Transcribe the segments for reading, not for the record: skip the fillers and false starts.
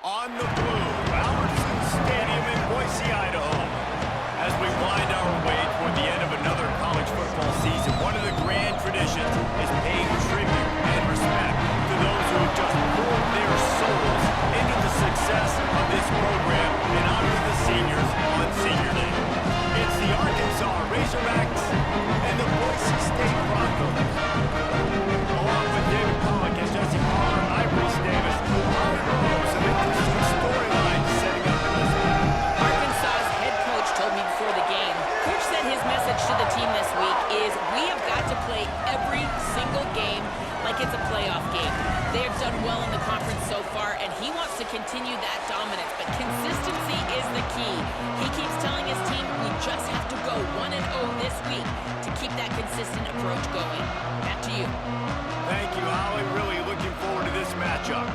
on the blue, Albertson Stadium in Boise, Idaho. As we wind our way toward the end of another college football season, one of the grand traditions is paying tribute and respect to those who have just poured their souls into the success of this program in honor of the seniors on Senior Day. It's the Arkansas Razorbacks and the BoiseSt Broncos. Along with David Pollock and Jesse Palmer, I'm Reese Davis. Some interesting storylines setting up in this one. Arkansas's head coach told me before the game. Coach said his message to the team this week is we have got to play every single game like it's a playoff game. They have done well in the conference so far, and he wants to continue that dominance, but consistency is the key. He keeps telling his team we just have to go 1-0 this week to keep that consistent approach going. Back to you. Thank you, Holly. Really looking forward to this matchup.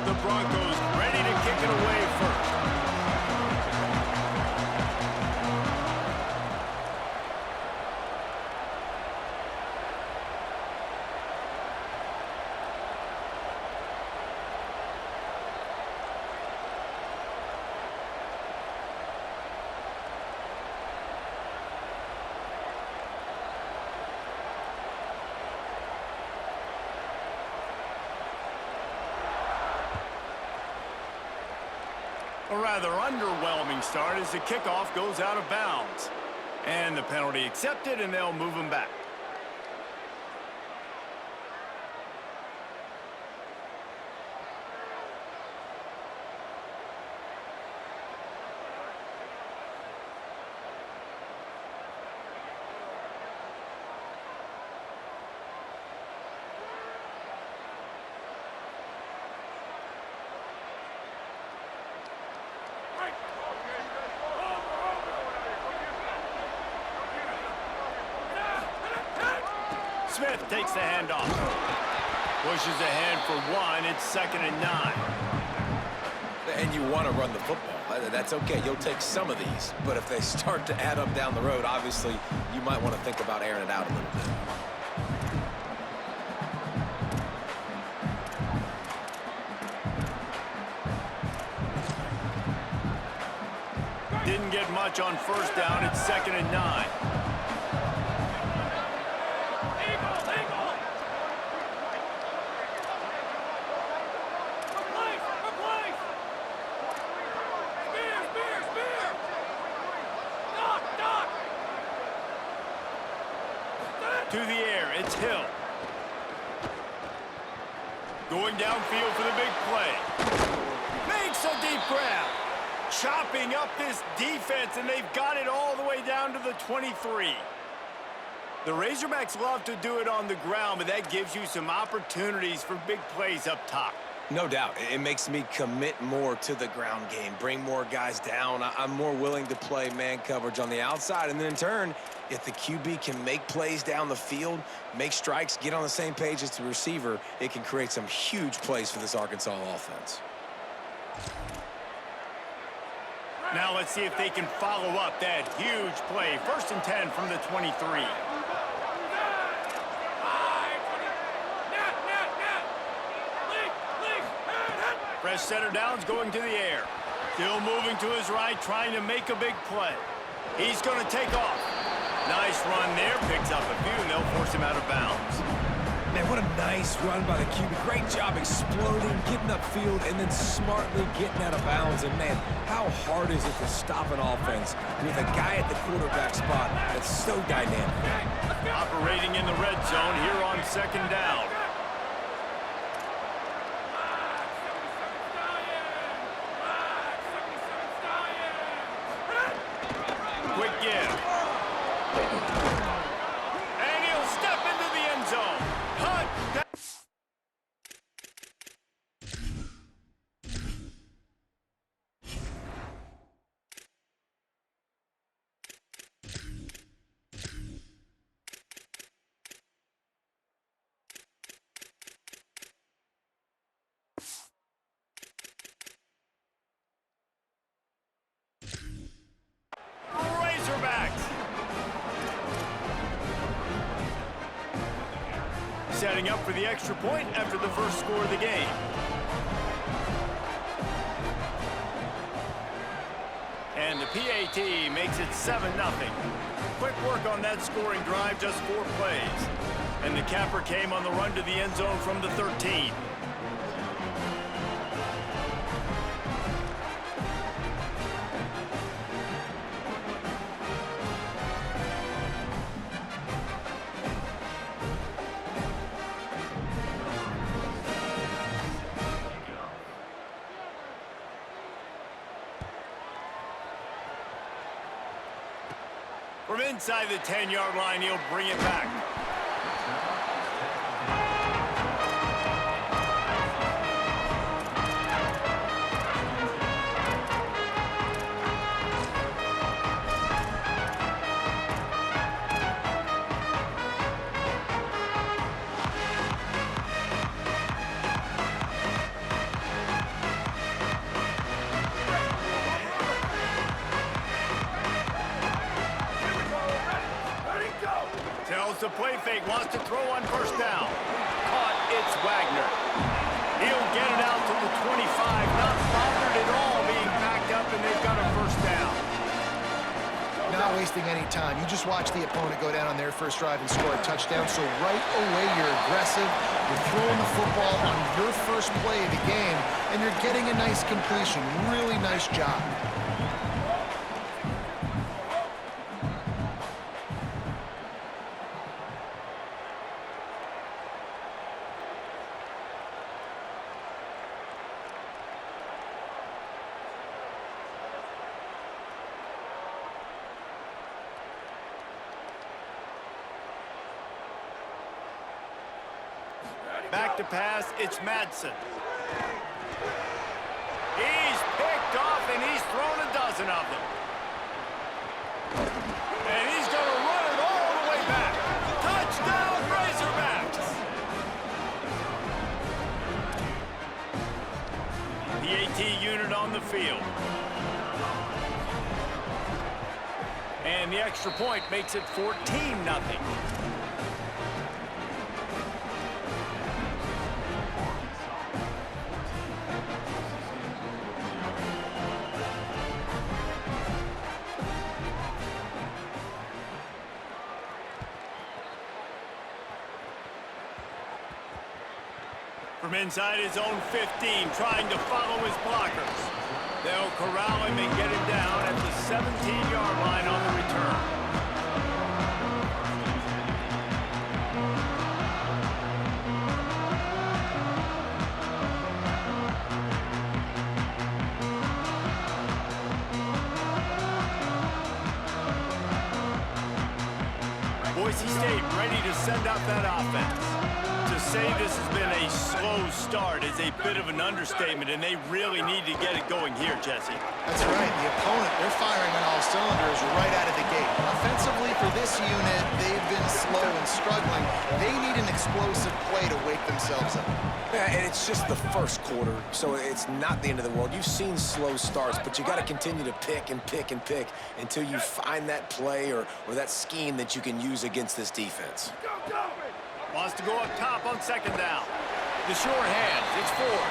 The Broncos ready to kick it away first. A rather underwhelming start as the kickoff goes out of bounds. And the penalty accepted, and they'll move him back. Smith takes the handoff. Pushes ahead for one. It's 2nd and 9. And you want to run the football. That's okay. You'll take some of these. But if they start to add up down the road, obviously, you might want to think about airing it out a little bit. Didn't get much on first down. It's 2nd and 9. To the air, it's Hill. Going downfield for the big play. Makes a deep grab. Chopping up this defense, and they've got it all the way down to the 23. The Razorbacks love to do it on the ground, but that gives you some opportunities for big plays up top. No doubt. It makes me commit more to the ground game, bring more guys down. I'm more willing to play man coverage on the outside. And then in turn, if the QB can make plays down the field, make strikes, get on the same page as the receiver, it can create some huge plays for this Arkansas offense. Now let's see if they can follow up that huge play. 1st and 10 from the 23. Fresh center downs going to the air. Still moving to his right, trying to make a big play. He's going to take off. Nice run there. Picks up a few, and they'll force him out of bounds. Man, what a nice run by the QB. Great job exploding, getting upfield, and then smartly getting out of bounds. And, man, how hard is it to stop an offense with a guy at the quarterback spot that's so dynamic? Operating in the red zone here on 2nd down. Quick give. And he'll step into the end zone. Hunt. setting up for the extra point after the first score of the game. And the PAT makes it 7-0. Quick work on that scoring drive, just 4 plays. And the capper came on the run to the end zone from the 13. From inside the 10-yard line, he'll bring it back. Tells the play fake, wants to throw on first down. Caught, it's Wagner. He'll get it out to the 25, not bothered at all being backed up, and they've got a first down. Not wasting any time. You just watch the opponent go down on their first drive and score a touchdown, so right away you're aggressive. You're throwing the football on your first play of the game, and you're getting a nice completion. Really nice job. Back to pass, it's Madsen. He's picked off, and he's thrown a dozen of them. And he's going to run it all the way back. Touchdown, Razorbacks! The AT unit on the field. And the extra point makes it 14-0. From inside his own 15, trying to follow his blockers. They'll corral him and get him down at the 17-yard line on the return. Boise State ready to send out that offense. To say this has been a slow start is a bit of an understatement, and they really need to get it going here, Jesse. That's right. The opponent, they're firing on all cylinders right out of the gate. Offensively, for this unit, they've been slow and struggling. They need an explosive play to wake themselves up. Yeah, and it's just the first quarter, so it's not the end of the world. You've seen slow starts, but you got to continue to pick and pick and pick until you find that play or that scheme that you can use against this defense. Wants to go up top on second down. The short hands, it's Ford.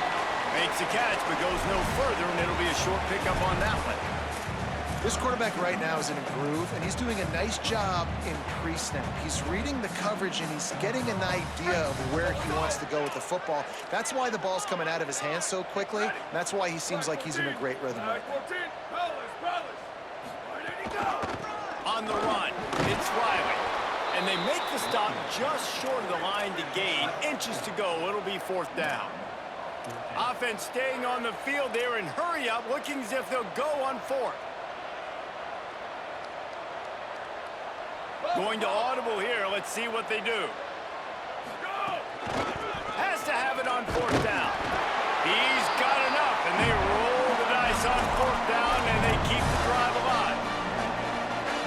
Makes the catch, but goes no further, and it'll be a short pickup on that one. This quarterback right now is in a groove, and he's doing a nice job in pre-snap. He's reading the coverage, and he's getting an idea of where he wants to go with the football. That's why the ball's coming out of his hands so quickly. That's why he seems like he's in a great rhythm right now. On the run, it's Riley. And they make the stop just short of the line to gain. Inches to go. It'll be fourth down. Offense staying on the field there and hurry up, looking as if they'll go on fourth. Going to audible here. Let's see what they do. Has to have it on fourth down. He's got enough, and they roll the dice on fourth down, and they keep the drive alive.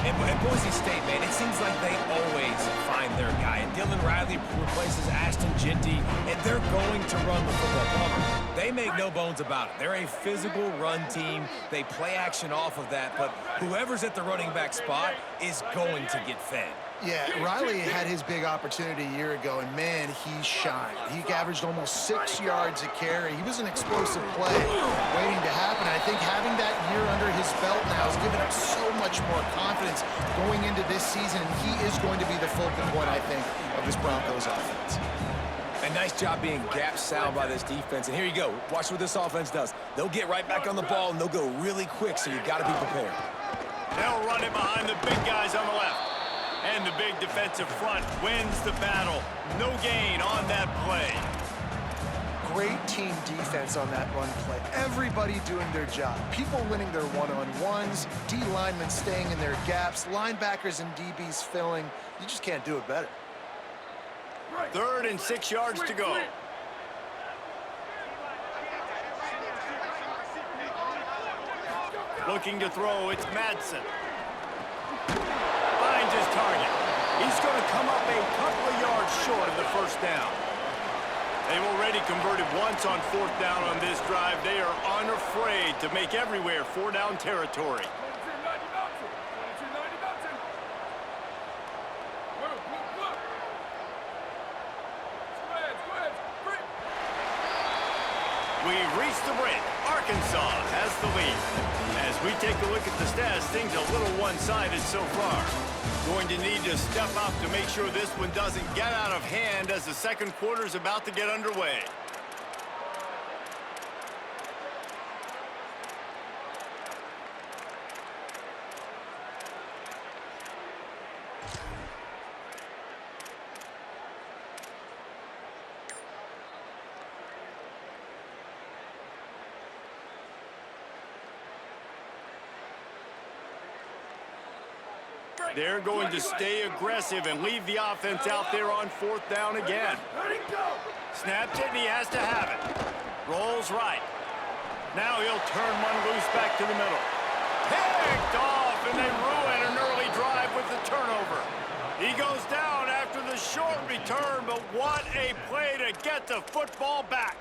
At Boise State, man, it seems like they always find their guy. And Dylan Riley replaces Ashton Genty, and they're going to run the football. They make no bones about it. They're a physical run team. They play action off of that, but whoever's at the running back spot is going to get fed. Yeah, Riley had his big opportunity a year ago, and man, he shined. He averaged almost 6 yards a carry. He was an explosive play waiting to happen. I think having that year under his belt now has given him so much more confidence going into this season, and he is going to be the focal point, I think, of this Broncos offense. A nice job being gap sound by this defense. And here you go. Watch what this offense does. They'll get right back on the ball, and they'll go really quick, so you got to be prepared. They'll run it behind the big guys on the left. And the big defensive front wins the battle. No gain on that play. Great team defense on that run play. Everybody doing their job. People winning their one-on-ones, D linemen staying in their gaps, linebackers and DBs filling. You just can't do it better. 3rd and 6 yards to go. Looking to throw, it's Madsen. Finds his target. He's going to come up a couple of yards short of the first down. They've already converted once on 4th down on this drive. They are unafraid to make everywhere 4-down territory. We've reached the break. Arkansas has the lead. As we take a look at the stats, things a little one-sided so far. Going to need to step up to make sure this one doesn't get out of hand as the second quarter is about to get underway. They're going to stay aggressive and leave the offense out there on 4th down again. Snaps it, and he has to have it. Rolls right. Now he'll turn one loose back to the middle. Picked off, and they ruin an early drive with the turnover. He goes down after the short return, but what a play to get the football back.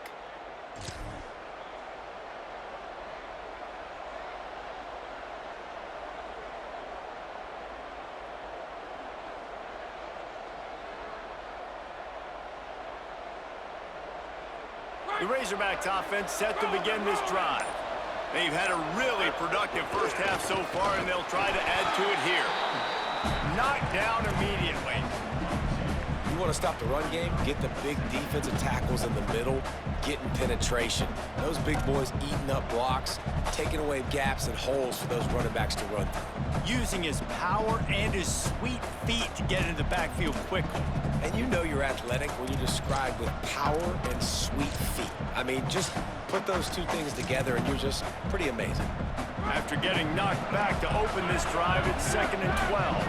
The Razorbacks offense set to begin this drive. They've had a really productive first half so far, and they'll try to add to it here. Knocked down immediately. You want to stop the run game? Get the big defensive tackles in the middle, getting penetration. Those big boys eating up blocks, taking away gaps and holes for those running backs to run through. Using his power and his sweet feet to get into the backfield quickly. And you know you're athletic when you're described with power and sweet feet. I mean, just put those two things together and you're just pretty amazing. After getting knocked back to open this drive, it's 2nd and 12.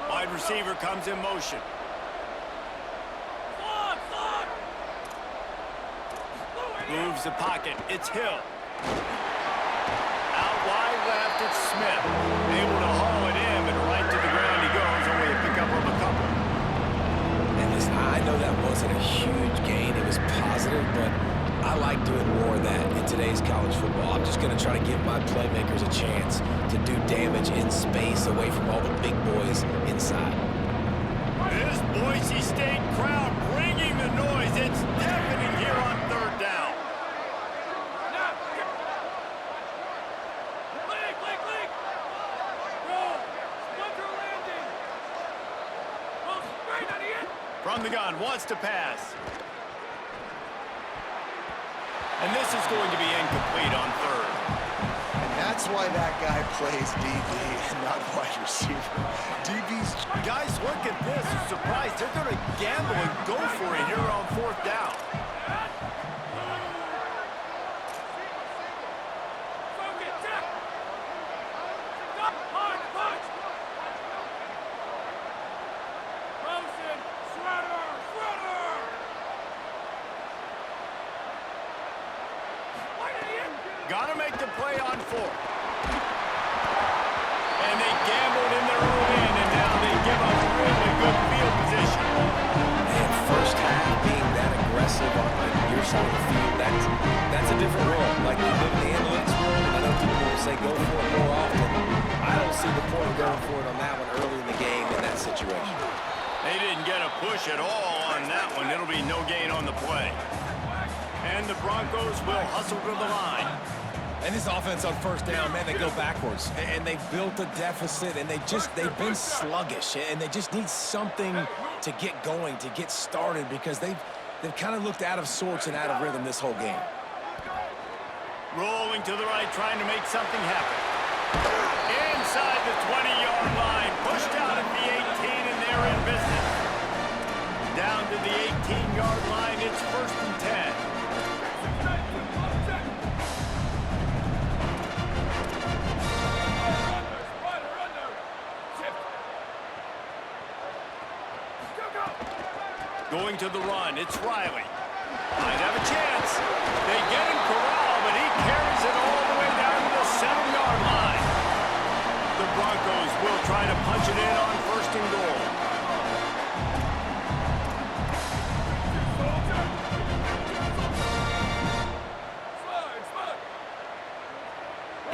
Wide receiver comes in motion. Moves the pocket. It's Hill. Out wide left, it's Smith. Able to haul it in, but right to the ground he goes. Only a pickup of a couple. And listen, I know that wasn't a huge gain. It was positive, but I like doing more of that in today's college football. I'm just going to try to give my playmakers a chance to do damage in space away from all the big boys inside. This Boise State crowd bringing the noise. It's deafening here on 3rd down. From the gun, wants to pass. And this is going to be incomplete on 3rd. And that's why that guy plays DB and not wide receiver. DB's... Guys, look at this. I'm surprised. They're going to gamble and go for it here on 4th down. Got to make the play on 4th. And they gambled in their own end, and now they give us really good field position. And first half being that aggressive on your side of the field, that's a different world. Like we live in the analytics world, and I know people will they go for it more often. I don't see the point of going for it on that one early in the game in that situation. They didn't get a push at all on that one. It'll be no gain on the play. And the Broncos will hustle to the line. And this offense on first down, man, they go backwards. And they've built a deficit, and they've been sluggish. And they just need something to get going, to get started, because they've kind of looked out of sorts and out of rhythm this whole game. Rolling to the right, trying to make something happen. Inside the 20-yard line, pushed out at the 18, and they're in business. Down to the 18-yard line, it's 1st and 10. Going to the run, it's Riley. Might have a chance. They get him corralled, but he carries it all the way down to the 7-yard line. The Broncos will try to punch it in on 1st and goal.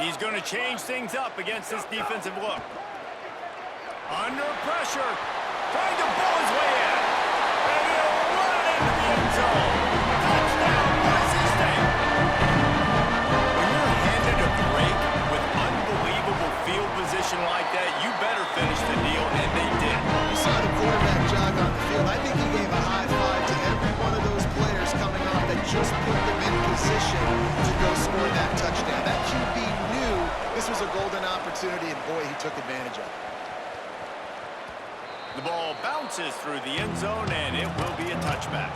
He's going to change things up against this defensive look. Under pressure, trying to bull his way in. And he'll run into the end zone. Touchdown, BoiseSt. When you're handed a break with unbelievable field position like that, you better finish the deal, and they did. You saw the quarterback jog on the field. I think he gave a high five to every one of those players coming off that just put them in position to go score that touchdown. That QB knew this was a golden opportunity, and boy, he took advantage of it. The ball bounces through the end zone, and it will be a touchback.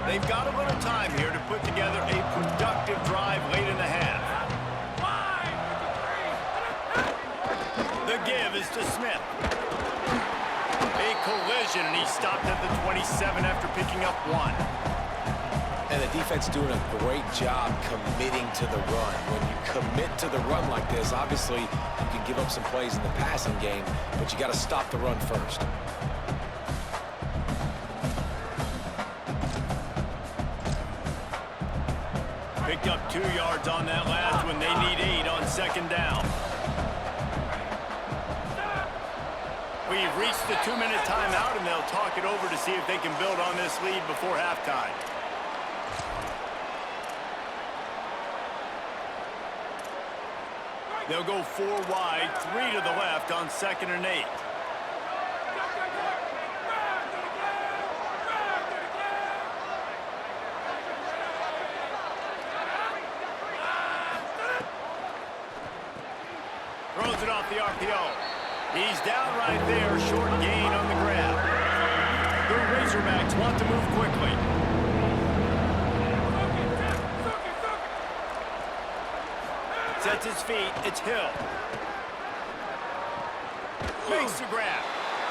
They've got a little time here to put together a productive drive late in the half. The give is to Smith. A collision, and he stopped at the 27 after picking up 1. And the defense doing a great job committing to the run. When you commit to the run like this, obviously you can give up some plays in the passing game, but you got to stop the run first. Picked up 2 yards on that last one. They need 8 on 2nd down. We've reached the 2-minute timeout, and they'll talk it over to see if they can build on this lead before halftime. They'll go 4 wide, 3 to the left on 2nd and 8. Throws it off the RPO. He's down right there, short gain on the grab. The Razorbacks want to move quickly. Sets his feet, it's Hill. Makes the grab.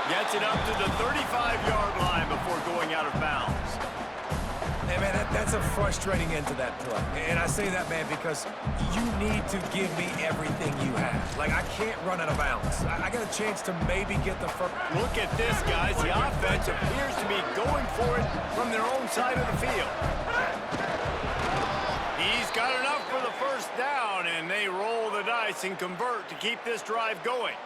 Gets it up to the 35-yard line before going out of bounds. Hey, man, that's a frustrating end to that play. And I say that, man, because you need to give me everything you have. Like, I can't run out of bounds. I got a chance to maybe get the first. Look at this, guys. The offense appears to be going for it from their own side of the field. He's got enough for the 1st down, and they roll the dice and convert to keep this drive going.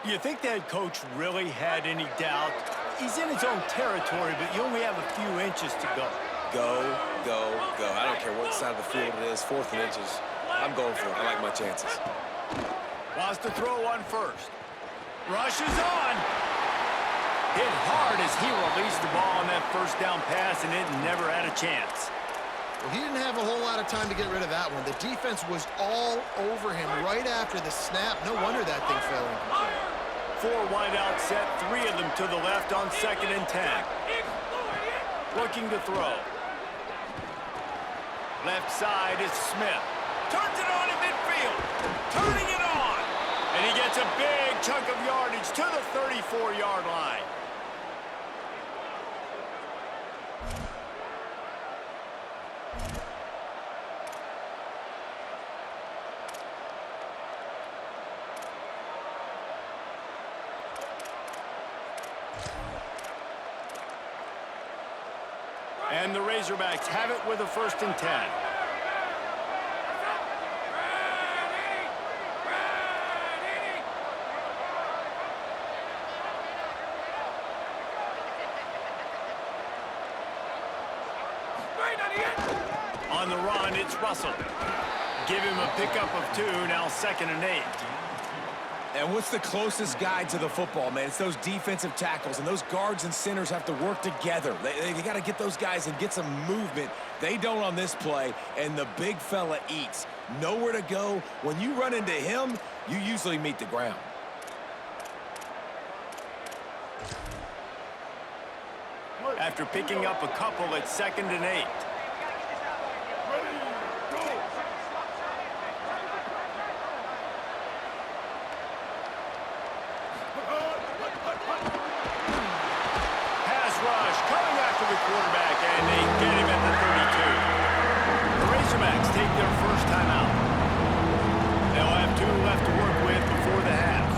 You think that coach really had any doubt? He's in his own territory, but you only have a few inches to go. Go, go, go. I don't care what side of the field it is, 4th and inches. I'm going for it. I like my chances. Wants to throw on 1st. Rushes on. Hit hard as he released the ball on that 1st down pass, and it never had a chance. Well, he didn't have a whole lot of time to get rid of that one. The defense was all over him right after the snap. No wonder that thing fell incomplete. 4 wide out set, 3 of them to the left on 2nd and 10. Looking to throw. Left side is Smith. Turns it on in midfield. Turning it on. And he gets a big chunk of yardage to the 34-yard line. And the Razorbacks have it with a 1st and 10. On the run, it's Russell. Give him a pickup of 2, now 2nd and 8. And what's the closest guy to the football, man? It's those defensive tackles, and those guards and centers have to work together. They got to get those guys and get some movement. They don't on this play, and the big fella eats. Nowhere to go. When you run into him, you usually meet the ground. After picking up a couple, it's 2nd and 8. The quarterback, and they get him at the 32. The Razorbacks take their first timeout. They'll have 2 left to work with before the half.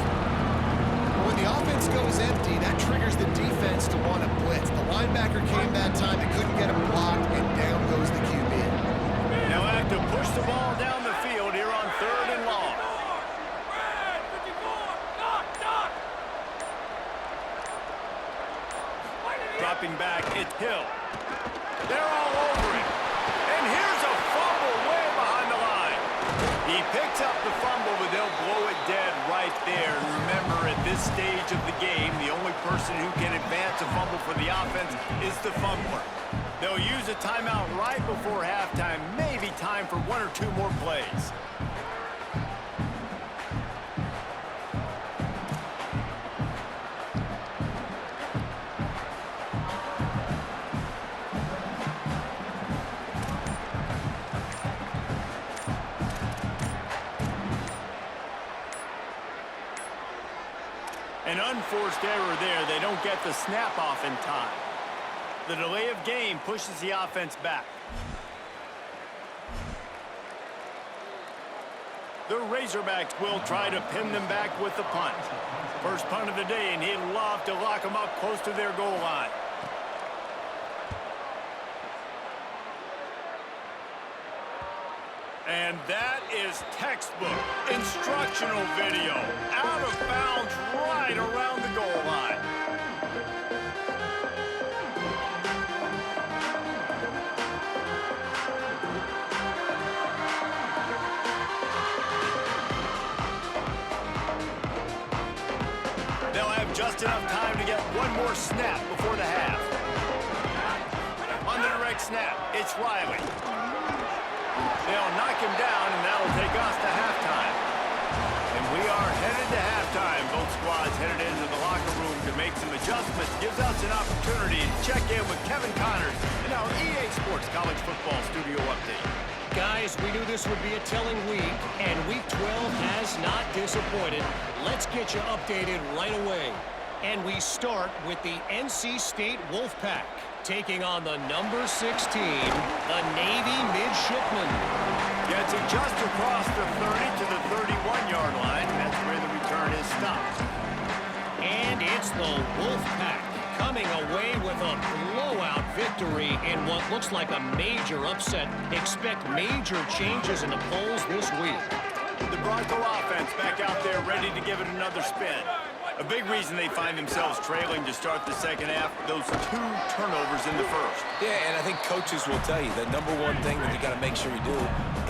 When the offense goes empty, that triggers the defense to want to blitz. The linebacker came that time, they couldn't get him blocked, and down goes the QB. They'll have to push the ball down the field here on 3rd and long. Dropping back, it's Hill. They're all over him. And here's a fumble way behind the line. He picks up the fumble, but they'll blow it dead right there. And remember, at this stage of the game, the only person who can advance a fumble for the offense is the fumbler. They'll use a timeout right before halftime, maybe time for 1 or 2 more plays. An unforced error there. They don't get the snap off in time. The delay of game pushes the offense back. The Razorbacks will try to pin them back with the punt. First punt of the day, and he'd love to lock them up close to their goal line. And that is textbook instructional video. Out of bounds right around the goal line. They'll have just enough time to get one more snap before the half. On the direct snap, it's Riley. They'll knock him down, and that'll take us to halftime. And we are headed to halftime. Both squads headed into the locker room to make some adjustments. Gives us an opportunity to check in with Kevin Connors in our EA Sports College Football Studio Update. Guys, we knew this would be a telling week, and Week 12 has not disappointed. Let's get you updated right away. And we start with the NC State Wolfpack, taking on the number 16, the Navy Midshipmen. Gets it just across the 30 to the 31-yard line. That's where the return is stopped. And it's the Wolfpack coming away with a blowout victory in what looks like a major upset. Expect major changes in the polls this week. The Bronco offense back out there ready to give it another spin. A big reason they find themselves trailing to start the second half, those 2 turnovers in the first. Yeah, and I think coaches will tell you the number one thing that you got to make sure you do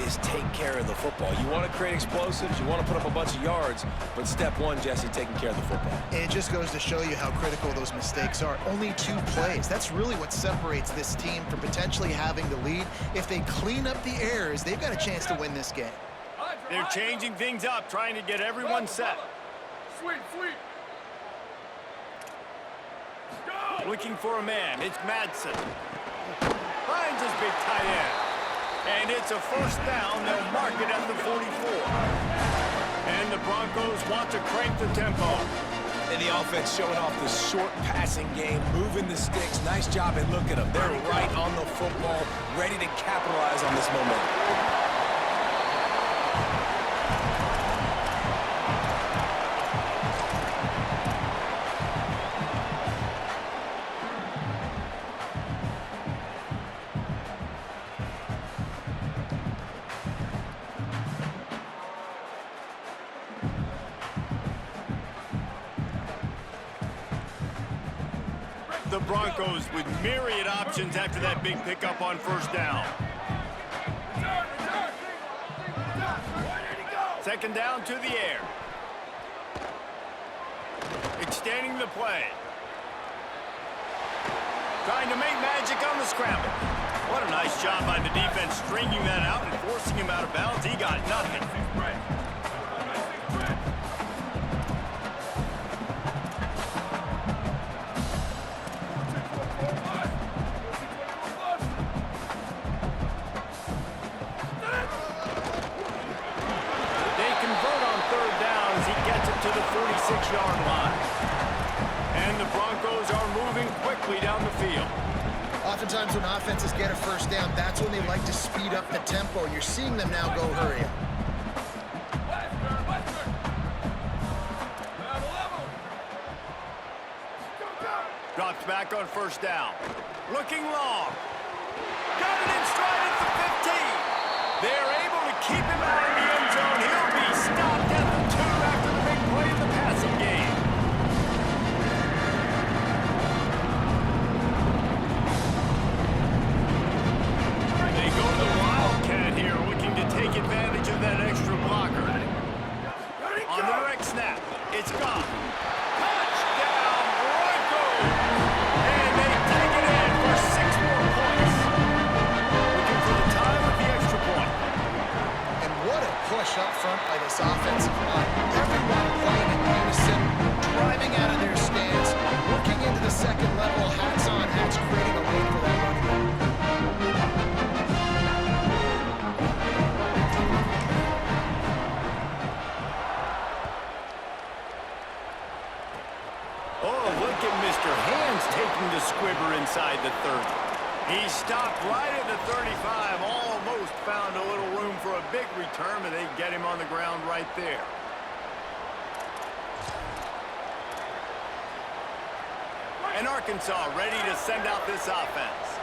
is take care of the football. You want to create explosives, you want to put up a bunch of yards, but step one, Jesse, taking care of the football. And it just goes to show you how critical those mistakes are. Only 2 plays. That's really what separates this team from potentially having the lead. If they clean up the errors, they've got a chance to win this game. They're changing things up, trying to get everyone set. Sweet. Looking for a man, it's Madsen. Finds his big tight end. And it's a first down, they'll mark it at the 44. And the Broncos want to crank the tempo. And the offense showing off the short passing game, moving the sticks. Nice job, and look at them. They're right on the football, ready to capitalize on this momentum. the Broncos with myriad options after that big pickup on first down. Second down to the air. Extending the play. Trying to make magic on the scramble. What a nice job by the defense stringing that out and forcing him out of bounds. He got nothing. They convert on third down as he gets it to the 46-yard line. And the Broncos are moving quickly down the field. Oftentimes when offenses get a first down, that's when they like to speed up the tempo. And you're seeing them now go hurry up. Drops back on first down. Looking long. Got it in stride at the 15. They're able to keep him out of the end zone. He'll be stopped at the 2 after the big play in the passing game. They go to the Wildcat here, looking to take advantage of that extra blocker. On the direct snap, it's gone. Touchdown, Broncos! And they take it in for 6 more points. Looking for the time with the extra point. And what a push up front by this offensive line. Everyone playing in unison, driving out of their stance, working into the second level, hats on, hats creating a lane for that running back. Oh, look at Mr. Hands taking the squibber inside the 30. He stopped right at the 35, almost found a little room for a big return, but they get him on the ground right there. And Arkansas ready to send out this offense.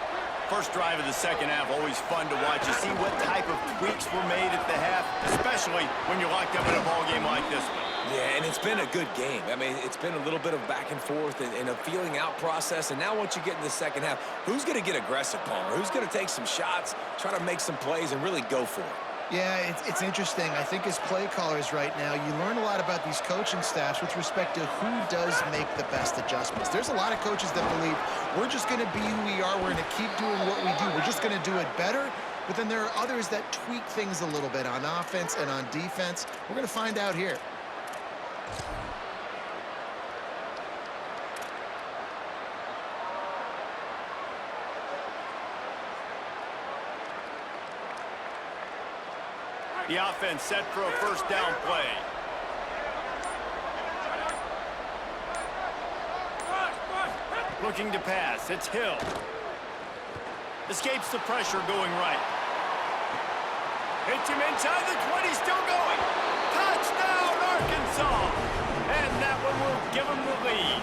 First drive of the second half, always fun to watch. You see what type of tweaks were made at the half, especially when you're locked up in a ball game like this one. Yeah, and it's been a good game. I mean, it's been a little bit of back and forth and a feeling out process. And now once you get in the second half, who's going to get aggressive, Palmer? Who's going to take some shots, try to make some plays, and really go for it? Yeah, it's interesting. I think as play callers right now, you learn a lot about these coaching staffs with respect to who does make the best adjustments. There's a lot of coaches that believe we're just going to be who we are. We're going to keep doing what we do. We're just going to do it better. But then there are others that tweak things a little bit on offense and on defense. We're going to find out here. The offense set for a first down play. Looking to pass. It's Hill. Escapes the pressure going right. Hits him inside the 20, still going. Touchdown, Arkansas! And that one will give him the lead.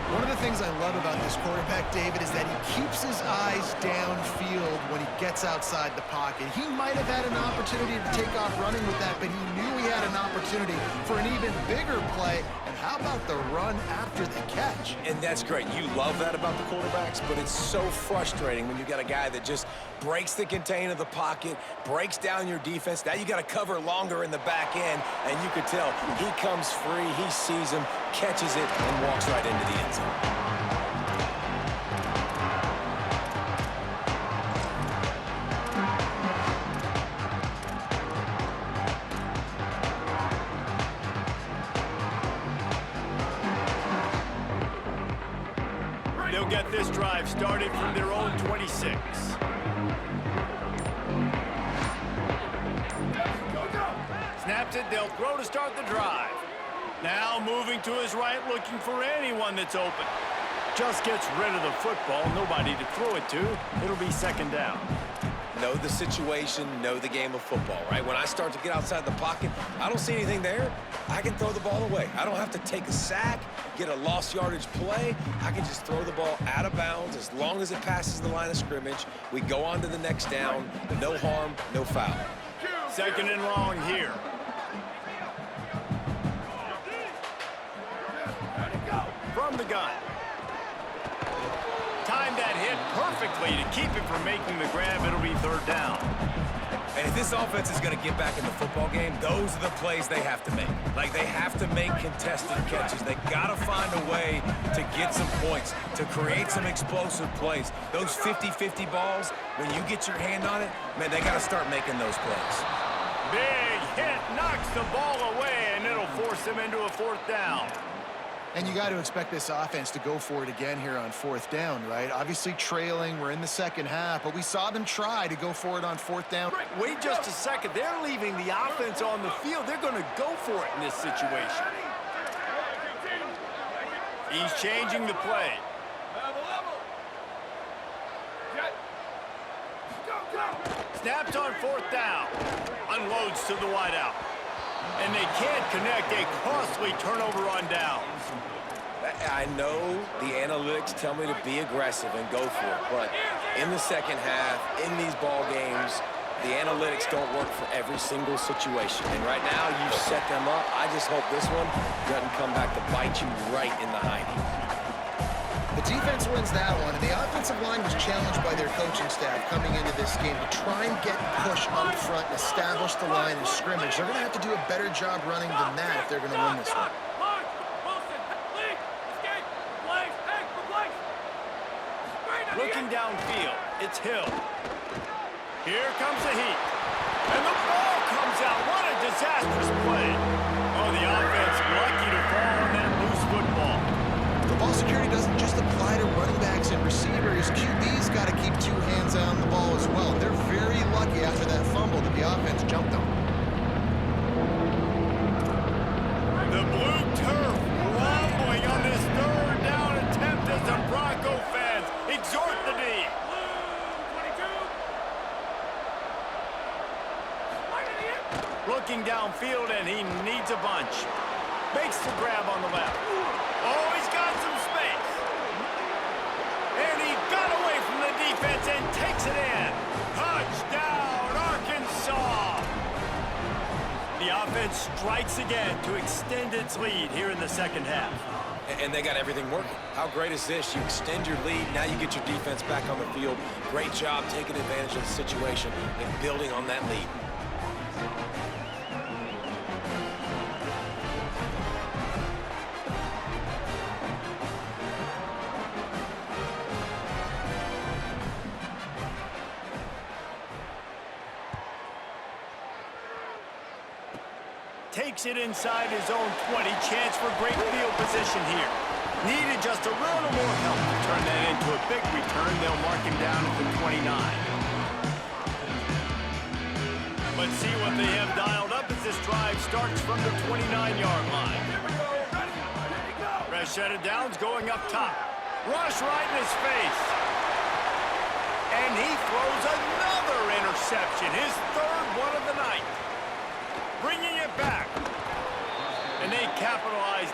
One of the things I love about this quarterback, David, is that he keeps his eyes downfield when he gets outside the pocket. He might have had an opportunity to take off running with that, but he knew he had an opportunity for an even bigger play. And how about the run after the catch? And that's great. You love that about the quarterbacks, but it's so frustrating when you got a guy that just breaks the contain of the pocket, breaks down your defense. Now you got to cover longer in the back end, and you could tell he comes free, he sees him, catches it, and walks right into the end zone. They'll get this drive started from their own 26. Snaps it, they'll throw to start the drive. Now moving to his right, looking for anyone that's open. Just gets rid of the football, nobody to throw it to. It'll be second down. Know the situation, know the game of football, right? When I start to get outside the pocket, I don't see anything there, I can throw the ball away. I don't have to take a sack, get a lost yardage play. I can just throw the ball out of bounds as long as it passes the line of scrimmage. We go on to the next down, no harm, no foul. Second and long here. From the gun. hit perfectly to keep him from making the grab. It'll be third down. And if this offense is going to get back in the football game, those are the plays they have to make. Like, they have to make contested catches. They got to find a way to get some points, to create some explosive plays. Those 50-50 balls, when you get your hand on it, man, they got to start making those plays. Big hit, knocks the ball away, and it'll force him into a fourth down. And you got to expect this offense to go for it again here on fourth down, right? Obviously trailing, we're in the second half, but we saw them try to go for it on fourth down. Wait just a second. They're leaving the offense on the field. They're going to go for it in this situation. He's changing the play. Snaps on fourth down. Unloads to the wideout. And they can't connect a costly turnover on downs. I know the analytics tell me to be aggressive and go for it, but in the second half, in these ball games, the analytics don't work for every single situation. And right now, you've set them up. I just hope this one doesn't come back to bite you right in the hiney. The defense wins that one, and the offensive line was challenged by their coaching staff coming into this game to try and get push up front and establish the line of scrimmage. They're going to have to do a better job running than that if they're going to win this one. Looking downfield, it's Hill. Here comes the heat. And the ball comes out. What a disastrous play. Oh, the offense lucky to fall on that loose football. The ball security doesn't just apply to running backs and receivers. QB's got to keep two hands on the ball as well. They're very lucky after that fumble that the offense jumped them. The blue turf rumbling on this third down attempt as the Bronco fans exhort the D. Looking downfield, and he needs a bunch. Makes the grab on the left. Oh, he's got some space. And he got away from the defense and takes it in. Touchdown, Arkansas. The offense strikes again to extend its lead here in the second half. And they got everything working. How great is this? You extend your lead, now you get your defense back on the field. Great job taking advantage of the situation and building on that lead. Takes it inside his own 20. Chance for great field position here. Needed just a little more help to turn that into a big return. They'll mark him down at the 29. Let's see what they have dialed up as this drive starts from the 29-yard line. Fresh set of downs going up top. Rush right in his face. And he throws another interception, his third one of the night. Bringing it back. And they capitalize.